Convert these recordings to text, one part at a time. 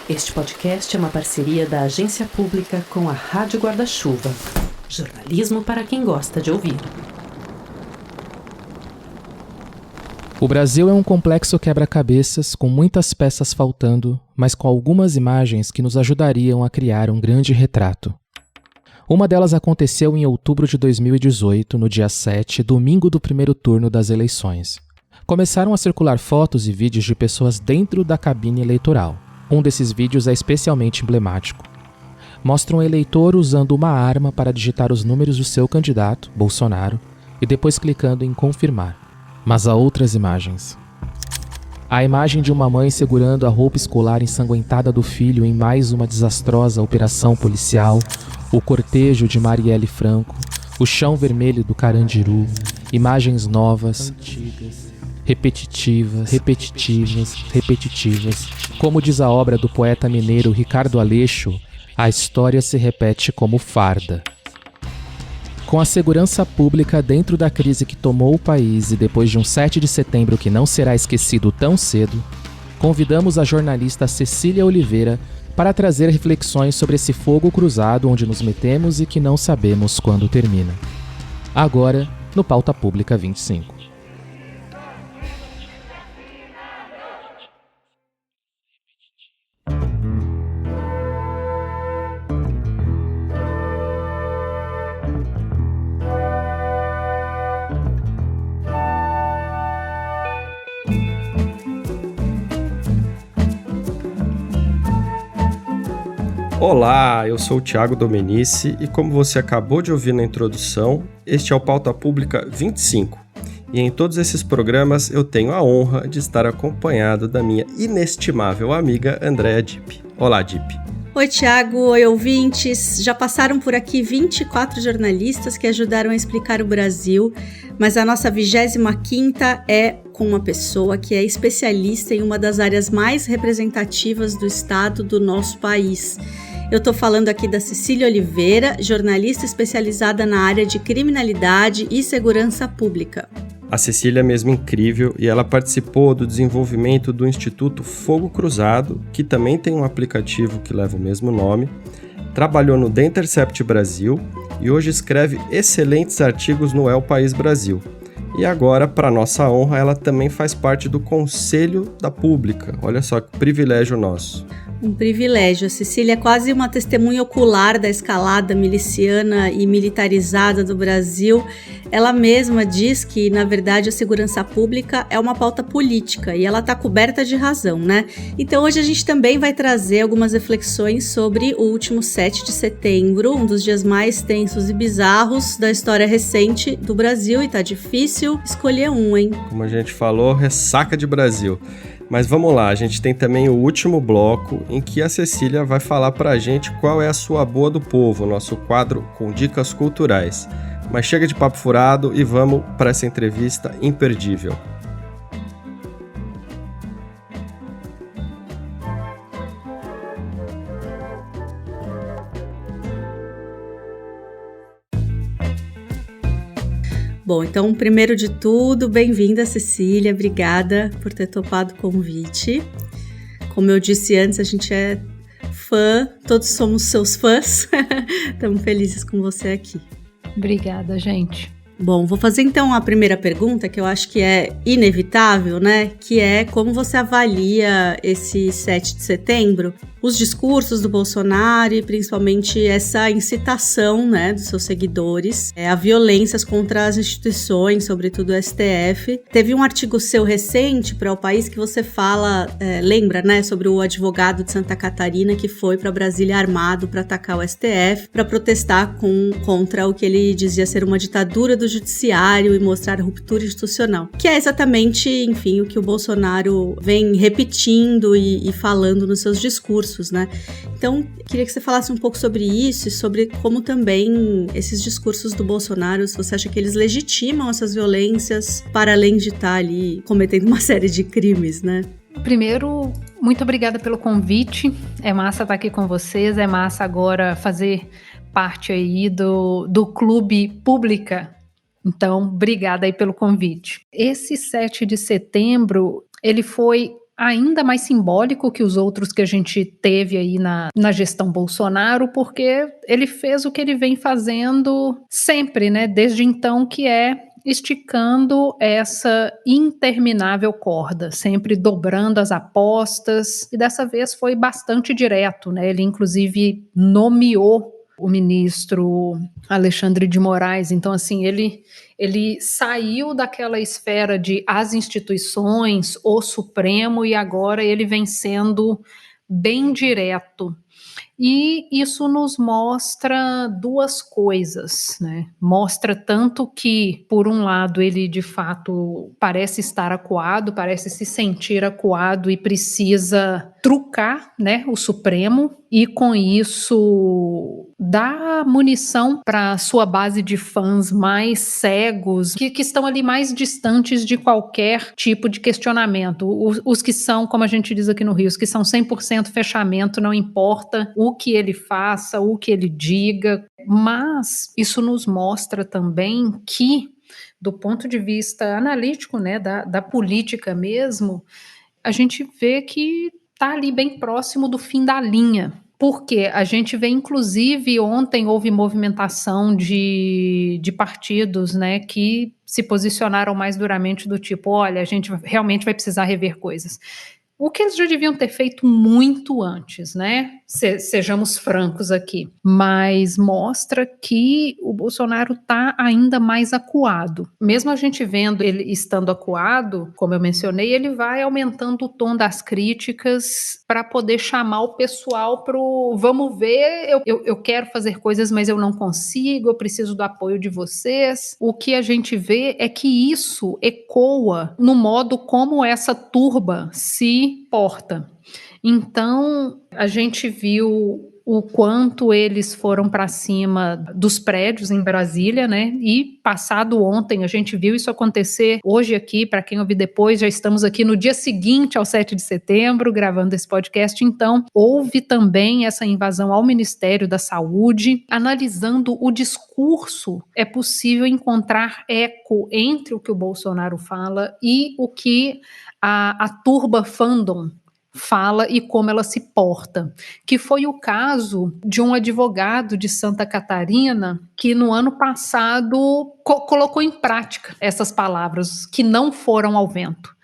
Este podcast é uma parceria da Agência Pública com a Rádio Guarda-Chuva. Jornalismo para quem gosta de ouvir. O Brasil é um complexo quebra-cabeças com muitas peças faltando, mas com algumas imagens que nos ajudariam a criar um grande retrato. Uma delas aconteceu em outubro de 2018, no dia 7, domingo do primeiro turno das eleições. Começaram a circular fotos e vídeos de pessoas dentro da cabine eleitoral. Um desses vídeos é especialmente emblemático. Mostra um eleitor usando uma arma para digitar os números do seu candidato, Bolsonaro, e depois clicando em confirmar. Mas há outras imagens. A imagem de uma mãe segurando a roupa escolar ensanguentada do filho em mais uma desastrosa operação policial, o cortejo de Marielle Franco, o chão vermelho do Carandiru, imagens novas, antigas, repetitivas. Como diz a obra do poeta mineiro Ricardo Aleixo, a história se repete como farda. Com a segurança pública dentro da crise que tomou o país e depois de um 7 de setembro que não será esquecido tão cedo, convidamos a jornalista Cecília Oliveira para trazer reflexões sobre esse fogo cruzado onde nos metemos e que não sabemos quando termina. Agora, no Pauta Pública 25. Olá, eu sou o Thiago Domenici e como você acabou de ouvir na introdução, este é o Pauta Pública 25. E em todos esses programas eu tenho a honra de estar acompanhado da minha inestimável amiga Andréa Dipp. Olá, Dipp. Oi, Thiago. Oi, ouvintes. Já passaram por aqui 24 jornalistas que ajudaram a explicar o Brasil, mas a nossa 25ª é com uma pessoa que é especialista em uma das áreas mais representativas do estado do nosso país. Eu estou falando aqui da Cecília Oliveira, jornalista especializada na área de criminalidade e segurança pública. A Cecília é mesmo incrível e ela participou do desenvolvimento do Instituto Fogo Cruzado, que também tem um aplicativo que leva o mesmo nome, trabalhou no The Intercept Brasil e hoje escreve excelentes artigos no El País Brasil. E agora, para nossa honra, ela também faz parte do Conselho da Pública. Olha só que privilégio nosso. Um privilégio. A Cecília é quase uma testemunha ocular da escalada miliciana e militarizada do Brasil. Ela mesma diz que, na verdade, a segurança pública é uma pauta política e ela está coberta de razão, né? Então, hoje a gente também vai trazer algumas reflexões sobre o último 7 de setembro, um dos dias mais tensos e bizarros da história recente do Brasil, e tá difícil escolher um, hein? Como a gente falou, ressaca de Brasil. Mas vamos lá, a gente tem também o último bloco em que a Cecília vai falar pra gente qual é a sua boa do povo, nosso quadro com dicas culturais. Mas chega de papo furado e vamos para essa entrevista imperdível. Bom, então, primeiro de tudo, bem-vinda, Cecília, obrigada por ter topado o convite. Como eu disse antes, a gente é fã, todos somos seus fãs, estamos felizes com você aqui. Obrigada, gente. Bom, vou fazer então a primeira pergunta, que eu acho que é inevitável, né? Que é como você avalia esse 7 de setembro, os discursos do Bolsonaro e principalmente essa incitação, né, dos seus seguidores, a violências contra as instituições, sobretudo o STF. Teve um artigo seu recente para O País que você fala, lembra, né, sobre o advogado de Santa Catarina que foi para Brasília armado para atacar o STF, para protestar contra o que ele dizia ser uma ditadura do judiciário e mostrar ruptura institucional, que é exatamente, enfim, o que o Bolsonaro vem repetindo e falando nos seus discursos, né? Então, queria que você falasse um pouco sobre isso e sobre como também esses discursos do Bolsonaro, se você acha que eles legitimam essas violências para além de estar ali cometendo uma série de crimes, né? Primeiro, muito obrigada pelo convite. É massa estar aqui com vocês, é massa agora fazer parte aí do Clube Pública. Então, obrigada aí pelo convite. Esse 7 de setembro, ele foi ainda mais simbólico que os outros que a gente teve aí na gestão Bolsonaro, porque ele fez o que ele vem fazendo sempre, né? Desde então, que é esticando essa interminável corda, sempre dobrando as apostas, e dessa vez foi bastante direto, né? Ele, inclusive, nomeou o ministro Alexandre de Moraes. Então, assim, ele saiu daquela esfera de as instituições, o Supremo, e agora ele vem sendo bem direto. E isso nos mostra duas coisas, né? Mostra tanto que, por um lado, ele de fato parece estar acuado, parece se sentir acuado e precisa trucar, né, o Supremo, e com isso dá munição para sua base de fãs mais cegos, que estão ali mais distantes de qualquer tipo de questionamento. Os que são, como a gente diz aqui no Rio, os que são 100% fechamento, não importa o que ele faça, o que ele diga. Mas isso nos mostra também que, do ponto de vista analítico, né, da política mesmo, a gente vê que está ali bem próximo do fim da linha. Porque a gente vê, inclusive, ontem houve movimentação de partidos, né, que se posicionaram mais duramente do tipo, olha, a gente realmente vai precisar rever coisas. O que eles já deviam ter feito muito antes, né? Sejamos francos aqui. Mas mostra que o Bolsonaro está ainda mais acuado. Mesmo a gente vendo ele estando acuado, como eu mencionei, ele vai aumentando o tom das críticas para poder chamar o pessoal pro vamos ver, eu quero fazer coisas, mas eu não consigo, eu preciso do apoio de vocês. O que a gente vê é que isso ecoa no modo como essa turba se porta. Então, a gente viu o quanto eles foram para cima dos prédios em Brasília, né? E passado ontem, a gente viu isso acontecer. Hoje aqui, para quem ouvir depois, já estamos aqui no dia seguinte ao 7 de setembro, gravando esse podcast. Então, houve também essa invasão ao Ministério da Saúde. Analisando o discurso, é possível encontrar eco entre o que o Bolsonaro fala e o que a turba fandom fala e como ela se porta, que foi o caso de um advogado de Santa Catarina que no ano passado colocou em prática essas palavras que não foram ao vento.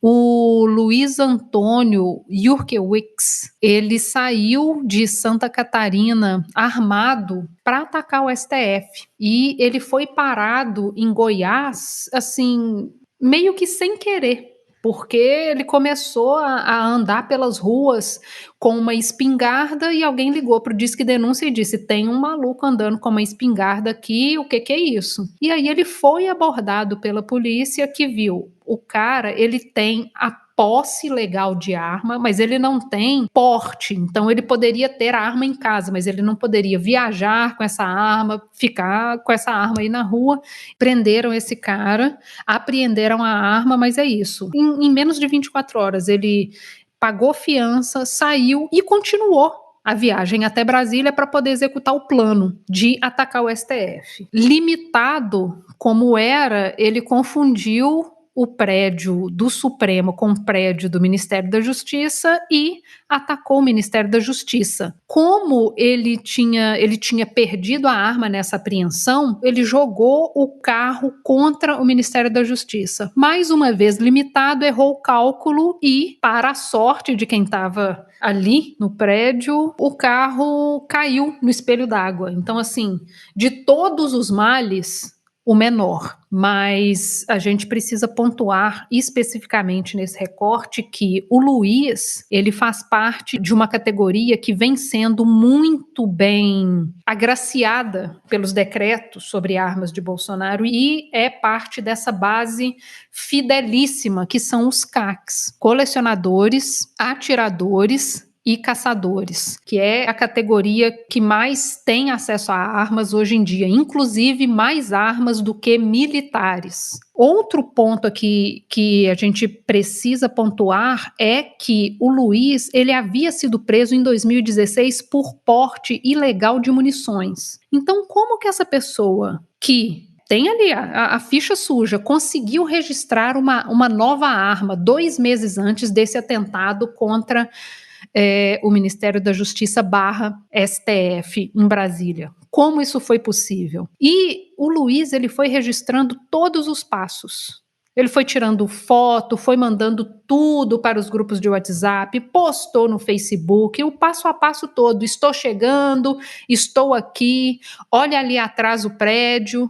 O Luiz Antônio Jurkewicz, ele saiu de Santa Catarina armado para atacar o STF e ele foi parado em Goiás, assim, meio que sem querer, porque ele começou a andar pelas ruas com uma espingarda e alguém ligou para o Disque Denúncia e disse, tem um maluco andando com uma espingarda aqui, o que é isso? E aí ele foi abordado pela polícia, que viu o cara, ele tem a posse legal de arma, mas ele não tem porte, então ele poderia ter a arma em casa, mas ele não poderia viajar com essa arma, ficar com essa arma aí na rua. Prenderam esse cara, apreenderam a arma, mas é isso. Em menos de 24 horas ele pagou fiança, saiu e continuou a viagem até Brasília para poder executar o plano de atacar o STF. Limitado como era, ele confundiu o prédio do Supremo com o prédio do Ministério da Justiça e atacou o Ministério da Justiça. Como ele tinha perdido a arma nessa apreensão, ele jogou o carro contra o Ministério da Justiça. Mais uma vez limitado, errou o cálculo e, para a sorte de quem estava ali no prédio, o carro caiu no espelho d'água. Então, assim, de todos os males, o menor, mas a gente precisa pontuar especificamente nesse recorte que o Luiz, ele faz parte de uma categoria que vem sendo muito bem agraciada pelos decretos sobre armas de Bolsonaro e é parte dessa base fidelíssima que são os CACs, colecionadores, atiradores e caçadores, que é a categoria que mais tem acesso a armas hoje em dia, inclusive mais armas do que militares. Outro ponto aqui que a gente precisa pontuar é que o Luiz, ele havia sido preso em 2016 por porte ilegal de munições. Então, como que essa pessoa que tem ali a ficha suja, conseguiu registrar uma nova arma 2 meses antes desse atentado contra o Ministério da Justiça / STF em Brasília. Como isso foi possível? E o Luiz, ele foi registrando todos os passos. Ele foi tirando foto, foi mandando tudo para os grupos de WhatsApp, postou no Facebook, o passo a passo todo. Estou chegando, estou aqui, olha ali atrás o prédio.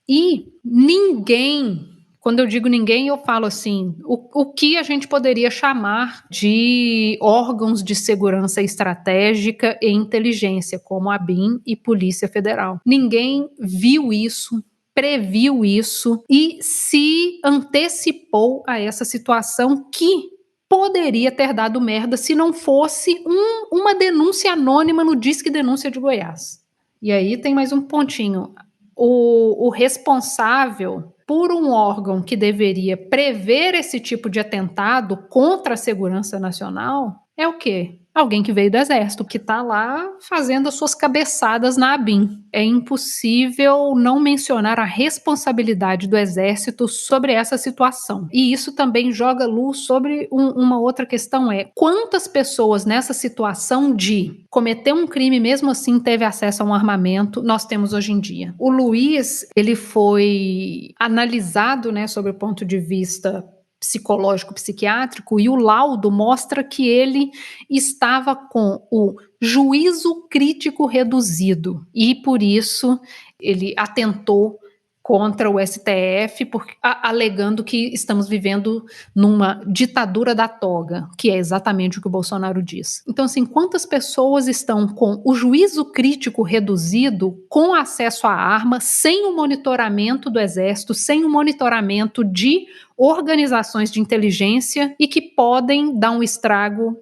E ninguém, quando eu digo ninguém, eu falo assim, o que a gente poderia chamar de órgãos de segurança estratégica e inteligência, como a ABIN e Polícia Federal. Ninguém viu isso, previu isso e se antecipou a essa situação que poderia ter dado merda se não fosse uma denúncia anônima no Disque Denúncia de Goiás. E aí tem mais um pontinho. O responsável por um órgão que deveria prever esse tipo de atentado contra a segurança nacional é o quê? Alguém que veio do Exército, que está lá fazendo as suas cabeçadas na ABIN. É impossível não mencionar a responsabilidade do Exército sobre essa situação. E isso também joga luz sobre uma outra questão, quantas pessoas nessa situação de cometer um crime, mesmo assim teve acesso a um armamento, nós temos hoje em dia. O Luiz, ele foi analisado, sob o ponto de vista psicológico, psiquiátrico, e o laudo mostra que ele estava com o juízo crítico reduzido e, por isso, ele atentou contra o STF, alegando que estamos vivendo numa ditadura da toga, que é exatamente o que o Bolsonaro diz. Então, assim, quantas pessoas estão com o juízo crítico reduzido, com acesso à arma, sem o monitoramento do Exército, sem o monitoramento de organizações de inteligência e que podem dar um estrago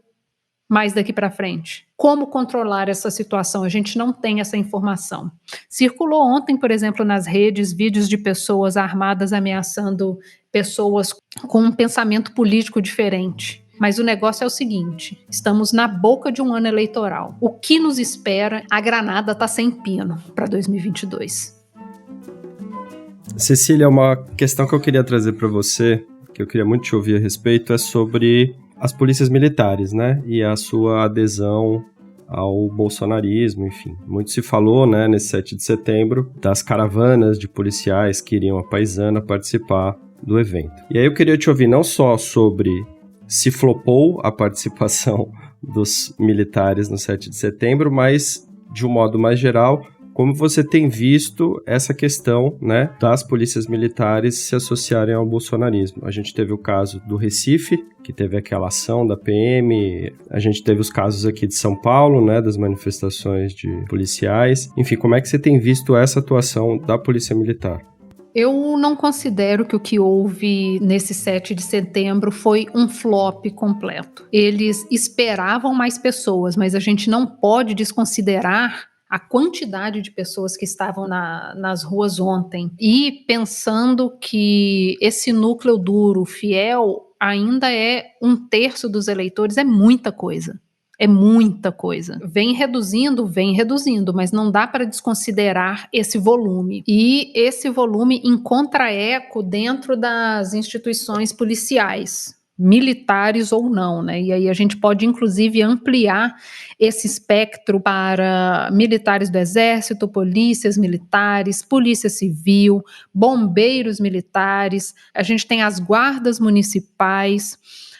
mais daqui para frente? Como controlar essa situação? A gente não tem essa informação. Circulou ontem, por exemplo, nas redes, vídeos de pessoas armadas ameaçando pessoas com um pensamento político diferente. Mas o negócio é o seguinte, estamos na boca de um ano eleitoral. O que nos espera? A granada está sem pino para 2022. Cecília, uma questão que eu queria trazer para você, que eu queria muito te ouvir a respeito, é sobre as polícias militares, e a sua adesão ao bolsonarismo, enfim. Muito se falou, nesse 7 de setembro, das caravanas de policiais que iriam a Paisana participar do evento. E aí eu queria te ouvir não só sobre se flopou a participação dos militares no 7 de setembro, mas, de um modo mais geral, como você tem visto essa questão, das polícias militares se associarem ao bolsonarismo. A gente teve o caso do Recife, que teve aquela ação da PM, a gente teve os casos aqui de São Paulo, das manifestações de policiais. Enfim, como é que você tem visto essa atuação da Polícia Militar? Eu não considero que o que houve nesse 7 de setembro foi um flop completo. Eles esperavam mais pessoas, mas a gente não pode desconsiderar a quantidade de pessoas que estavam nas ruas ontem. E pensando que esse núcleo duro, fiel, ainda é 1/3 dos eleitores, é muita coisa. É muita coisa. Vem reduzindo, mas não dá para desconsiderar esse volume. E esse volume encontra eco dentro das instituições policiais, militares ou não, E aí a gente pode, inclusive, ampliar esse espectro para militares do Exército, polícias militares, polícia civil, bombeiros militares, a gente tem as guardas municipais,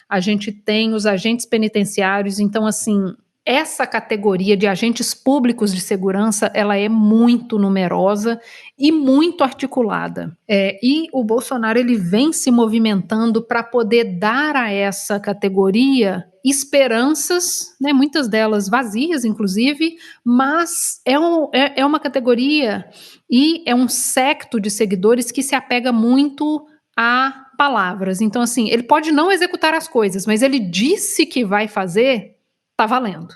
a gente tem os agentes penitenciários. Então, assim, essa categoria de agentes públicos de segurança, ela é muito numerosa e muito articulada. E o Bolsonaro, ele vem se movimentando para poder dar a essa categoria esperanças, muitas delas vazias, inclusive, mas é uma categoria e é um secto de seguidores que se apega muito a palavras. Então, assim, ele pode não executar as coisas, mas ele disse que vai fazer, tá valendo,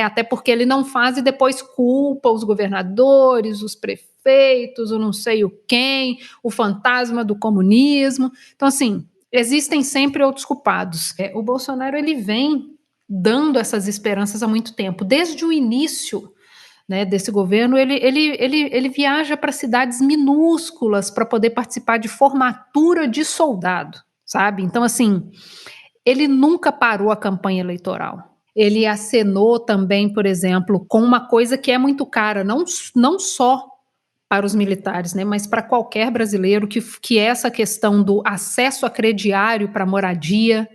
Até porque ele não faz e depois culpa os governadores, os prefeitos, o não sei o quem, o fantasma do comunismo. Então, assim, existem sempre outros culpados. O Bolsonaro, ele vem dando essas esperanças há muito tempo. Desde o início né, desse governo, ele viaja para cidades minúsculas para poder participar de formatura de soldado, sabe? Então, assim, ele nunca parou a campanha eleitoral. Ele acenou também, por exemplo, com uma coisa que é muito cara, não só para os militares, né, mas para qualquer brasileiro, que é essa questão do acesso a crediário para moradia,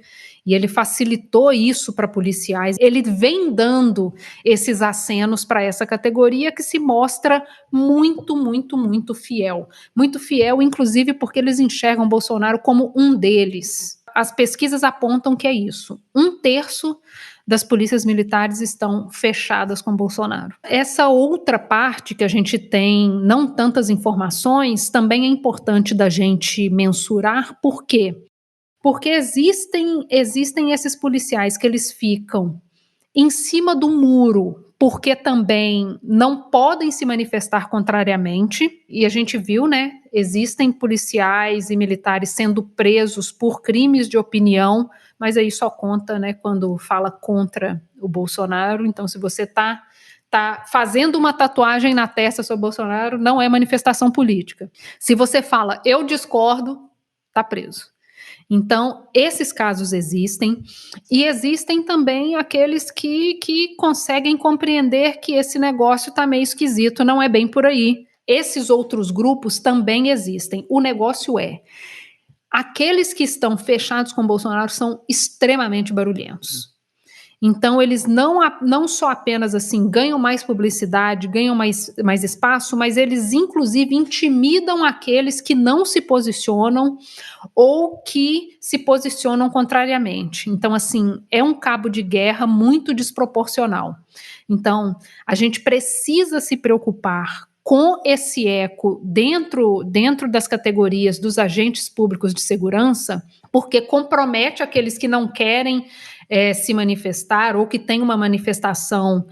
e ele facilitou isso para policiais. Ele vem dando esses acenos para essa categoria que se mostra muito, muito, muito fiel. Muito fiel, inclusive porque eles enxergam Bolsonaro como um deles. As pesquisas apontam que é isso. 1/3 das polícias militares estão fechadas com Bolsonaro. Essa outra parte que a gente tem não tantas informações, também é importante da gente mensurar. Por quê? Porque existem esses policiais que eles ficam em cima do muro, porque também não podem se manifestar contrariamente, e a gente viu, né, existem policiais e militares sendo presos por crimes de opinião, mas aí só conta, né, quando fala contra o Bolsonaro. Então, se você tá fazendo uma tatuagem na testa sobre Bolsonaro, não é manifestação política. Se você fala, eu discordo, tá preso. Então, esses casos existem, e existem também aqueles que conseguem compreender que esse negócio está meio esquisito, não é bem por aí. Esses outros grupos também existem. O negócio é, aqueles que estão fechados com Bolsonaro são extremamente barulhentos. Então, eles não só apenas assim ganham mais publicidade, ganham mais espaço, mas eles inclusive intimidam aqueles que não se posicionam ou que se posicionam contrariamente. Então, assim, é um cabo de guerra muito desproporcional. Então, a gente precisa se preocupar com esse eco dentro das categorias dos agentes públicos de segurança, porque compromete aqueles que não querem se manifestar ou que tem uma manifestação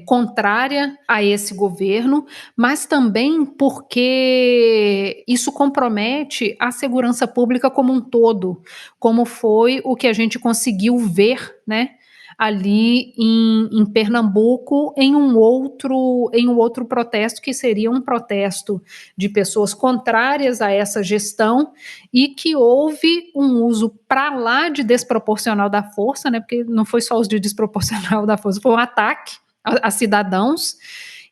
contrária a esse governo, mas também porque isso compromete a segurança pública como um todo, como foi o que a gente conseguiu ver, né, ali em Pernambuco, em um outro protesto, que seria um protesto de pessoas contrárias a essa gestão, e que houve um uso para lá de desproporcional da força, né, porque não foi só uso de desproporcional da força, foi um ataque a cidadãos,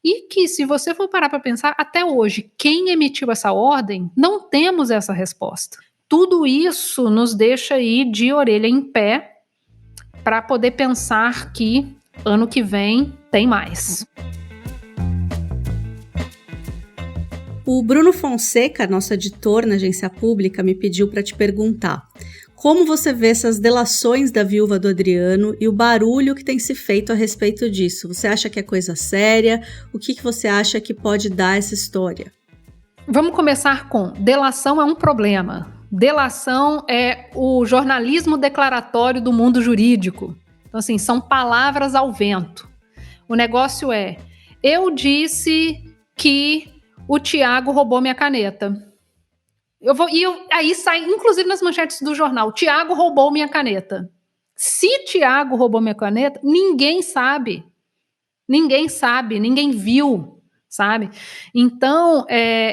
e que, se você for parar para pensar, até hoje, quem emitiu essa ordem, não temos essa resposta. Tudo isso nos deixa aí de orelha em pé, para poder pensar que ano que vem tem mais. O Bruno Fonseca, nosso editor na Agência Pública, me pediu para te perguntar como você vê essas delações da viúva do Adriano e o barulho que tem se feito a respeito disso. Você acha que é coisa séria? O que você acha que pode dar essa história? Vamos começar com: delação é um problema. Delação é o jornalismo declaratório do mundo jurídico. Então, assim, são palavras ao vento. O negócio é: eu disse que o Tiago roubou minha caneta. Aí sai, inclusive nas manchetes do jornal, Tiago roubou minha caneta. Se Tiago roubou minha caneta, ninguém sabe. Ninguém viu. Sabe? Então,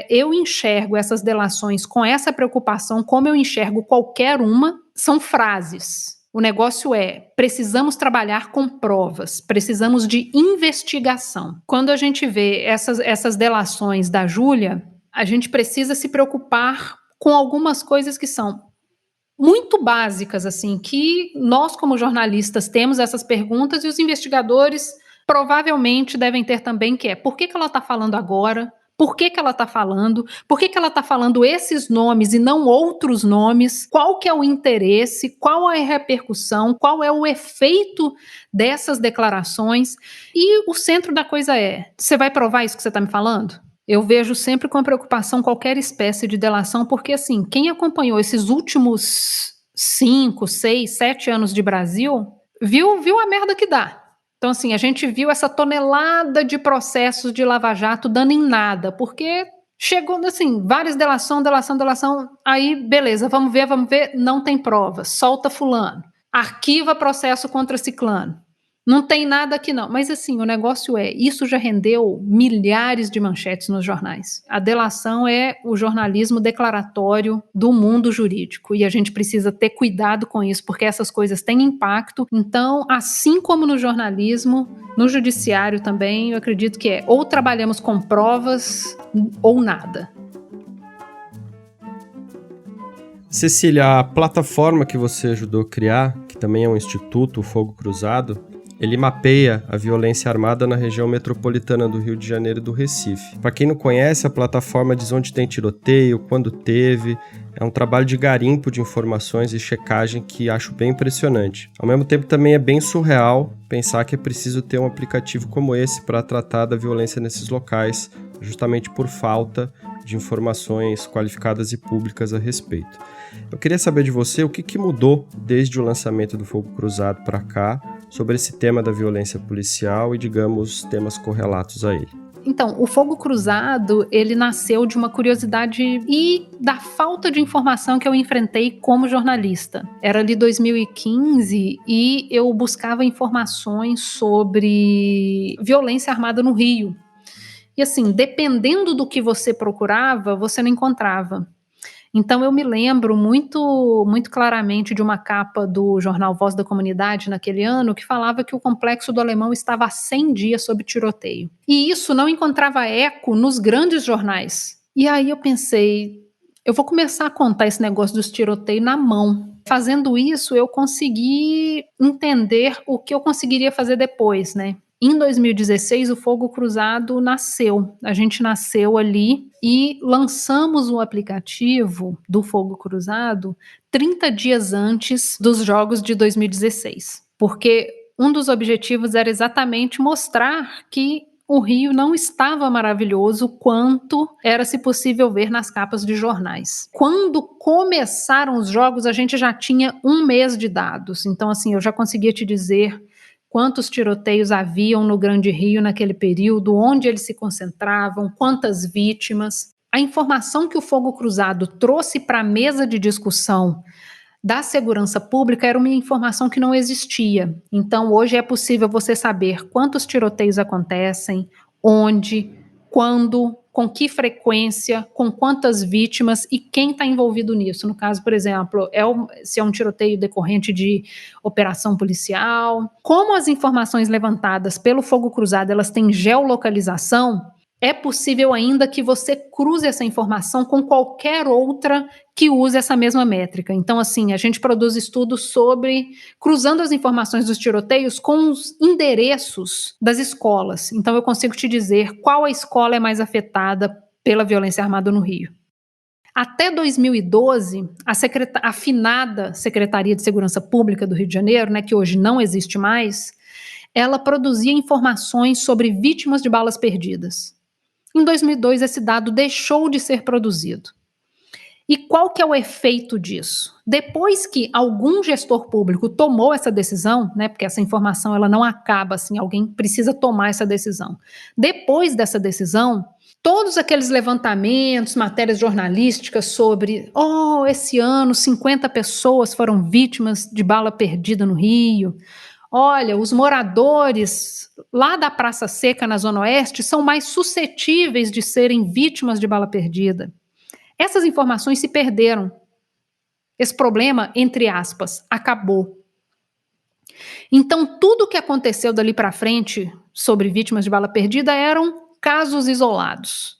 eu enxergo essas delações com essa preocupação, como eu enxergo qualquer uma, são frases. O negócio é: precisamos trabalhar com provas, precisamos de investigação. Quando a gente vê essas delações da Júlia, a gente precisa se preocupar com algumas coisas que são muito básicas, assim, que nós, como jornalistas, temos essas perguntas, e os investigadores provavelmente devem ter também, que é: por que ela está falando agora? Por que ela está falando? Por que ela está falando esses nomes e não outros nomes? Qual que é o interesse? Qual é a repercussão? Qual é o efeito dessas declarações? E o centro da coisa é: você vai provar isso que você está me falando? Eu vejo sempre com preocupação qualquer espécie de delação, porque, assim, quem acompanhou esses últimos 5, 6, 7 anos de Brasil, viu a merda que dá. Então, assim, a gente viu essa tonelada de processos de Lava Jato dando em nada, porque chegou, assim, várias delação, aí beleza, vamos ver, não tem provas, solta fulano, arquiva processo contra ciclano, Não tem nada aqui não. Mas assim, o negócio isso já rendeu milhares de manchetes nos jornais. A delação é o jornalismo declaratório do mundo jurídico e a gente precisa ter cuidado com isso, porque essas coisas têm impacto. Então, assim como no jornalismo, no judiciário também, eu acredito que ou trabalhamos com provas ou nada. Cecília, a plataforma que você ajudou a criar, que também é um instituto, o Fogo Cruzado, ele mapeia a violência armada na região metropolitana do Rio de Janeiro e do Recife. Para quem não conhece, a plataforma diz onde tem tiroteio, quando teve. É um trabalho de garimpo de informações e checagem que acho bem impressionante. Ao mesmo tempo, também é bem surreal pensar que é preciso ter um aplicativo como esse para tratar da violência nesses locais, justamente por falta de informações qualificadas e públicas a respeito. Eu queria saber de você o que mudou desde o lançamento do Fogo Cruzado para cá sobre esse tema da violência policial e, digamos, temas correlatos a ele. Então, o Fogo Cruzado, ele nasceu de uma curiosidade e da falta de informação que eu enfrentei como jornalista. Era ali 2015 e eu buscava informações sobre violência armada no Rio. E assim, dependendo do que você procurava, você não encontrava. Então eu me lembro muito, muito claramente de uma capa do jornal Voz da Comunidade naquele ano que falava que o Complexo do Alemão estava há 100 dias sob tiroteio. E isso não encontrava eco nos grandes jornais. E aí eu pensei, eu vou começar a contar esse negócio dos tiroteios na mão. Fazendo isso, eu consegui entender o que eu conseguiria fazer depois, né? Em 2016, o Fogo Cruzado nasceu. A gente nasceu ali e lançamos o aplicativo do Fogo Cruzado 30 dias antes dos Jogos de 2016. Porque um dos objetivos era exatamente mostrar que o Rio não estava maravilhoso quanto era-se possível ver nas capas de jornais. Quando começaram os jogos, a gente já tinha 1 mês de dados. Então, assim, eu já conseguia te dizer quantos tiroteios haviam no Grande Rio naquele período, onde eles se concentravam, quantas vítimas. A informação que o Fogo Cruzado trouxe para a mesa de discussão da segurança pública era uma informação que não existia. Então, hoje é possível você saber quantos tiroteios acontecem, onde, quando, com que frequência, com quantas vítimas e quem está envolvido nisso. No caso, por exemplo, se é um tiroteio decorrente de operação policial. Como as informações levantadas pelo Fogo Cruzado, elas têm geolocalização, é possível ainda que você cruze essa informação com qualquer outra que use essa mesma métrica. Então, assim, a gente produz estudos sobre cruzando as informações dos tiroteios com os endereços das escolas. Então, eu consigo te dizer qual a escola é mais afetada pela violência armada no Rio. Até 2012, a afinada Secretaria de Segurança Pública do Rio de Janeiro, né, que hoje não existe mais, ela produzia informações sobre vítimas de balas perdidas. Em 2002, esse dado deixou de ser produzido. E qual que é o efeito disso? Depois que algum gestor público tomou essa decisão, né, porque essa informação ela não acaba assim, alguém precisa tomar essa decisão. Depois dessa decisão, todos aqueles levantamentos, matérias jornalísticas sobre esse ano 50 pessoas foram vítimas de bala perdida no Rio. Olha, os moradores lá da Praça Seca, na Zona Oeste, são mais suscetíveis de serem vítimas de bala perdida. Essas informações se perderam. Esse problema, entre aspas, acabou. Então, tudo o que aconteceu dali para frente sobre vítimas de bala perdida eram casos isolados,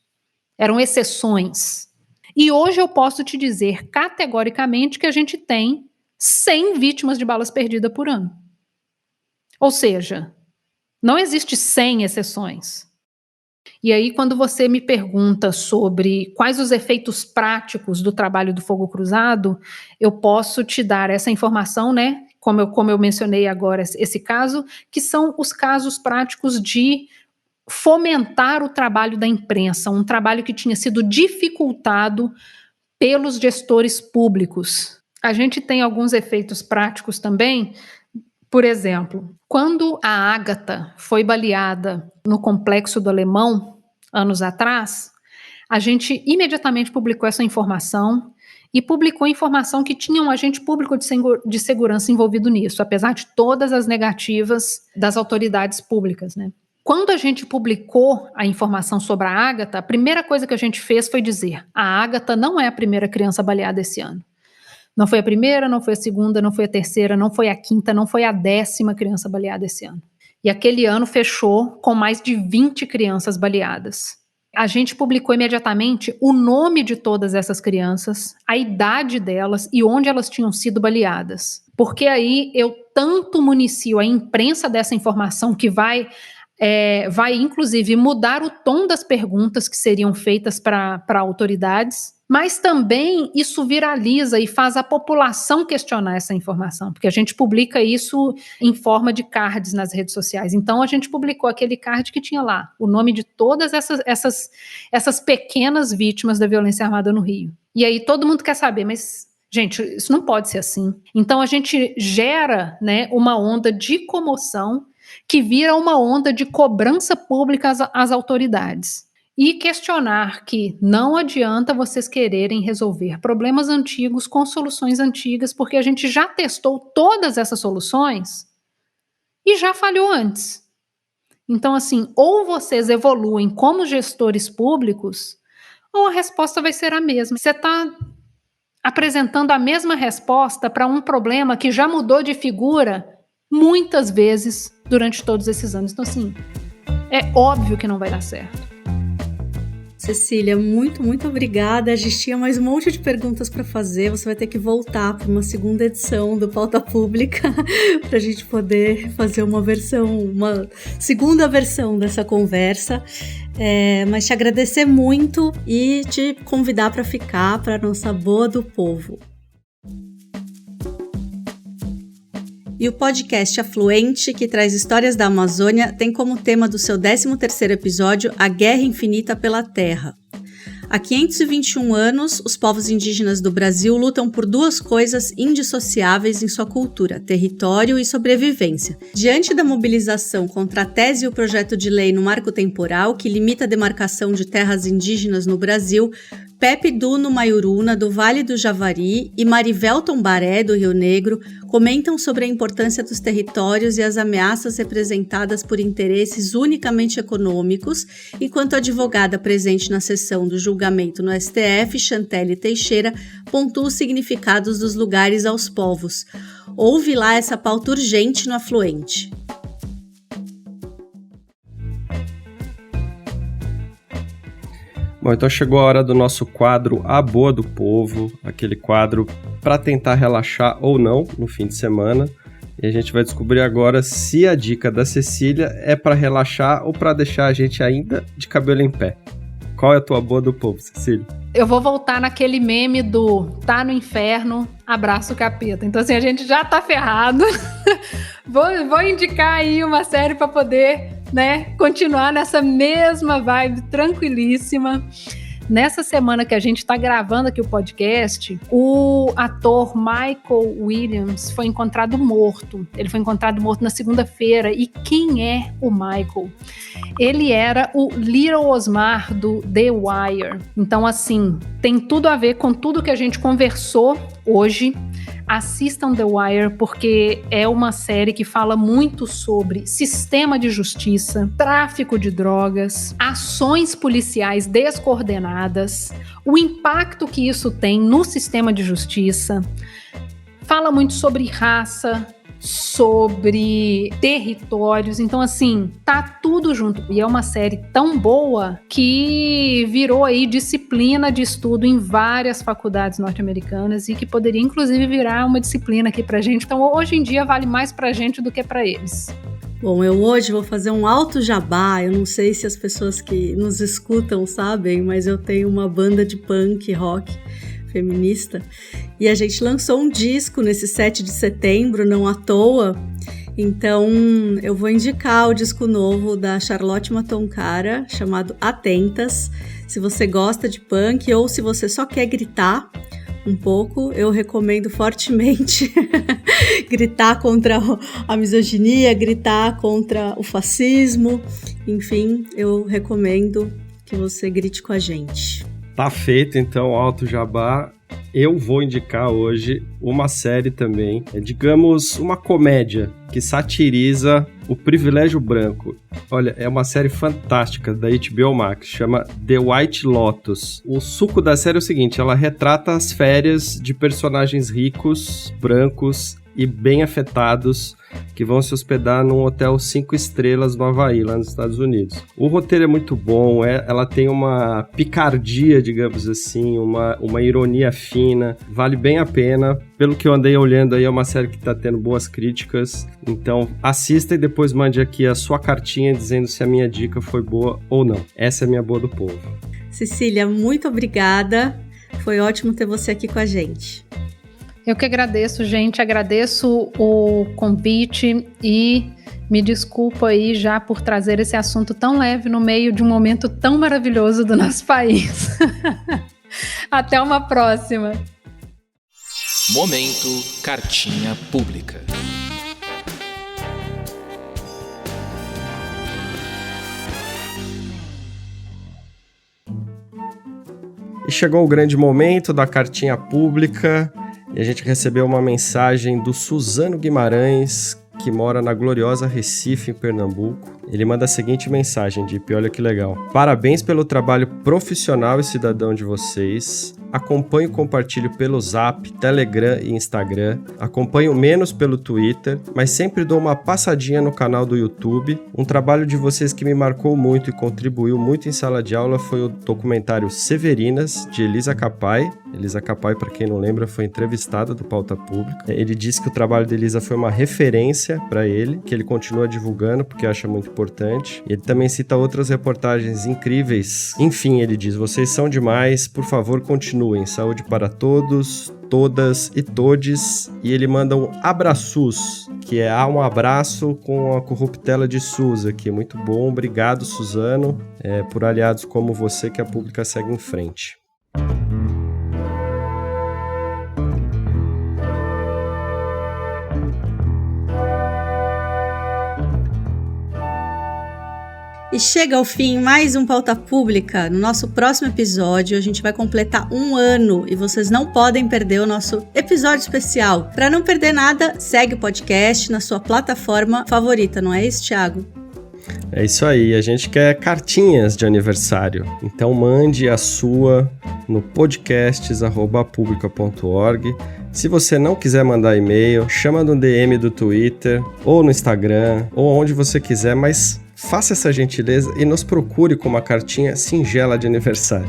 eram exceções. E hoje eu posso te dizer categoricamente que a gente tem 100 vítimas de balas perdidas por ano. Ou seja, não existe 100 exceções. E aí, quando você me pergunta sobre quais os efeitos práticos do trabalho do Fogo Cruzado, eu posso te dar essa informação, né? Como eu mencionei agora esse caso, que são os casos práticos de fomentar o trabalho da imprensa, um trabalho que tinha sido dificultado pelos gestores públicos. A gente tem alguns efeitos práticos também. Por exemplo, quando a Ágata foi baleada no Complexo do Alemão, anos atrás, a gente imediatamente publicou essa informação e publicou informação que tinha um agente público de segurança envolvido nisso, apesar de todas as negativas das autoridades públicas, né? Quando a gente publicou a informação sobre a Ágata, a primeira coisa que a gente fez foi dizer: a Ágata não é a primeira criança baleada esse ano. Não foi a primeira, não foi a segunda, não foi a terceira, não foi a quinta, não foi a 10ª criança baleada esse ano. E aquele ano fechou com mais de 20 crianças baleadas. A gente publicou imediatamente o nome de todas essas crianças, a idade delas e onde elas tinham sido baleadas. Porque aí eu tanto municio a imprensa dessa informação que vai inclusive mudar o tom das perguntas que seriam feitas para autoridades, mas também isso viraliza e faz a população questionar essa informação, porque a gente publica isso em forma de cards nas redes sociais. Então a gente publicou aquele card que tinha lá o nome de todas essas pequenas vítimas da violência armada no Rio. E aí todo mundo quer saber, mas gente, isso não pode ser assim. Então a gente gera, né, uma onda de comoção que vira uma onda de cobrança pública às autoridades. E questionar que não adianta vocês quererem resolver problemas antigos com soluções antigas, porque a gente já testou todas essas soluções e já falhou antes. Então, assim, ou vocês evoluem como gestores públicos, ou a resposta vai ser a mesma. Você está apresentando a mesma resposta para um problema que já mudou de figura muitas vezes durante todos esses anos. Então, assim, é óbvio que não vai dar certo. Cecília, muito, muito obrigada. A gente tinha mais um monte de perguntas para fazer. Você vai ter que voltar para uma segunda edição do Pauta Pública para a gente poder fazer uma segunda versão dessa conversa. Mas te agradecer muito e te convidar para ficar para a nossa Boa do Povo. E o podcast Afluente, que traz histórias da Amazônia, tem como tema do seu 13º episódio a Guerra Infinita pela Terra. Há 521 anos, os povos indígenas do Brasil lutam por duas coisas indissociáveis em sua cultura: território e sobrevivência. Diante da mobilização contra a tese e o projeto de lei no marco temporal que limita a demarcação de terras indígenas no Brasil, Pepe Duno Maiuruna, do Vale do Javari, e Marivel Tombaré, do Rio Negro, comentam sobre a importância dos territórios e as ameaças representadas por interesses unicamente econômicos, enquanto a advogada presente na sessão do julgamento no STF, Chantelle Teixeira, pontua os significados dos lugares aos povos. Ouve lá essa pauta urgente no Afluente. Bom, então chegou a hora do nosso quadro A Boa do Povo, aquele quadro para tentar relaxar ou não no fim de semana. E a gente vai descobrir agora se a dica da Cecília é para relaxar ou para deixar a gente ainda de cabelo em pé. Qual é a tua Boa do Povo, Cecília? Eu vou voltar naquele meme do tá no inferno, abraça o capeta. Então assim, a gente já tá ferrado. Vou indicar aí uma série para poder, né, continuar nessa mesma vibe tranquilíssima. Nessa semana que a gente está gravando aqui o podcast, o ator Michael Williams foi encontrado morto. Ele foi encontrado morto na segunda-feira. E quem é o Michael? Ele era o Little Osmar do The Wire. Então, assim, tem tudo a ver com tudo que a gente conversou hoje. Assistam The Wire, porque é uma série que fala muito sobre sistema de justiça, tráfico de drogas, ações policiais descoordenadas, o impacto que isso tem no sistema de justiça. Fala muito sobre raça, sobre territórios, então assim, tá tudo junto. E é uma série tão boa que virou aí disciplina de estudo em várias faculdades norte-americanas e que poderia inclusive virar uma disciplina aqui pra gente. Então hoje em dia vale mais pra gente do que pra eles. Bom, eu hoje vou fazer um alto jabá. Eu não sei se as pessoas que nos escutam sabem, mas eu tenho uma banda de punk rock feminista e a gente lançou um disco nesse 7 de setembro, não à toa. Então eu vou indicar o disco novo da Charlotte Matonkara, chamado Atentas. Se você gosta de punk ou se você só quer gritar um pouco, eu recomendo fortemente gritar contra a misoginia, gritar contra o fascismo. Enfim, eu recomendo que você grite com a gente. Tá feito, então, alto jabá. Eu vou indicar hoje uma série também, digamos, uma comédia que satiriza o privilégio branco. Olha, é uma série fantástica da HBO Max, chama The White Lotus. O suco da série é o seguinte, ela retrata as férias de personagens ricos, brancos e bem afetados que vão se hospedar num hotel 5 estrelas no Havaí, lá nos Estados Unidos. O roteiro é muito bom, ela tem uma picardia, digamos assim, uma ironia fina, vale bem a pena. Pelo que eu andei olhando aí, é uma série que está tendo boas críticas, então assista e depois mande aqui a sua cartinha dizendo se a minha dica foi boa ou não. Essa é a minha boa do povo. Cecília, muito obrigada, foi ótimo ter você aqui com a gente. Eu que agradeço, gente, agradeço o convite e me desculpo aí já por trazer esse assunto tão leve no meio de um momento tão maravilhoso do nosso país. Até uma próxima. Momento Cartinha Pública. E chegou o grande momento da cartinha pública. E a gente recebeu uma mensagem do Suzano Guimarães, que mora na gloriosa Recife, em Pernambuco. Ele manda a seguinte mensagem, Deep, olha que legal. Parabéns pelo trabalho profissional e cidadão de vocês. Acompanho e compartilho pelo Zap, Telegram e Instagram. Acompanho menos pelo Twitter, mas sempre dou uma passadinha no canal do YouTube. Um trabalho de vocês que me marcou muito e contribuiu muito em sala de aula foi o documentário Severinas, de Elisa Capai. Elisa Capai, para quem não lembra, foi entrevistada do Pauta Pública. Ele disse que o trabalho de Elisa foi uma referência para ele, que ele continua divulgando porque acha muito importante. Ele também cita outras reportagens incríveis. Enfim, ele diz, vocês são demais, por favor, continuem. Saúde para todos, todas e todes. E ele manda um abraços, que é um abraço com a corruptela de SUS aqui. Muito bom, obrigado, Suzano, por aliados como você que a Pública segue em frente. E chega ao fim mais um Pauta Pública. No nosso próximo episódio, a gente vai completar 1 ano e vocês não podem perder o nosso episódio especial. Para não perder nada, segue o podcast na sua plataforma favorita, não é isso, Thiago? É isso aí, a gente quer cartinhas de aniversário. Então mande a sua no podcasts@publica.org. Se você não quiser mandar e-mail, chama no DM do Twitter, ou no Instagram, ou onde você quiser, mas faça essa gentileza e nos procure com uma cartinha singela de aniversário.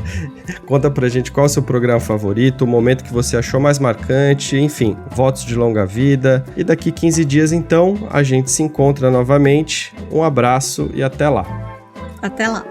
Conta pra gente qual é o seu programa favorito, o momento que você achou mais marcante, enfim, votos de longa vida. E daqui 15 dias, então, a gente se encontra novamente. Um abraço e até lá. Até lá.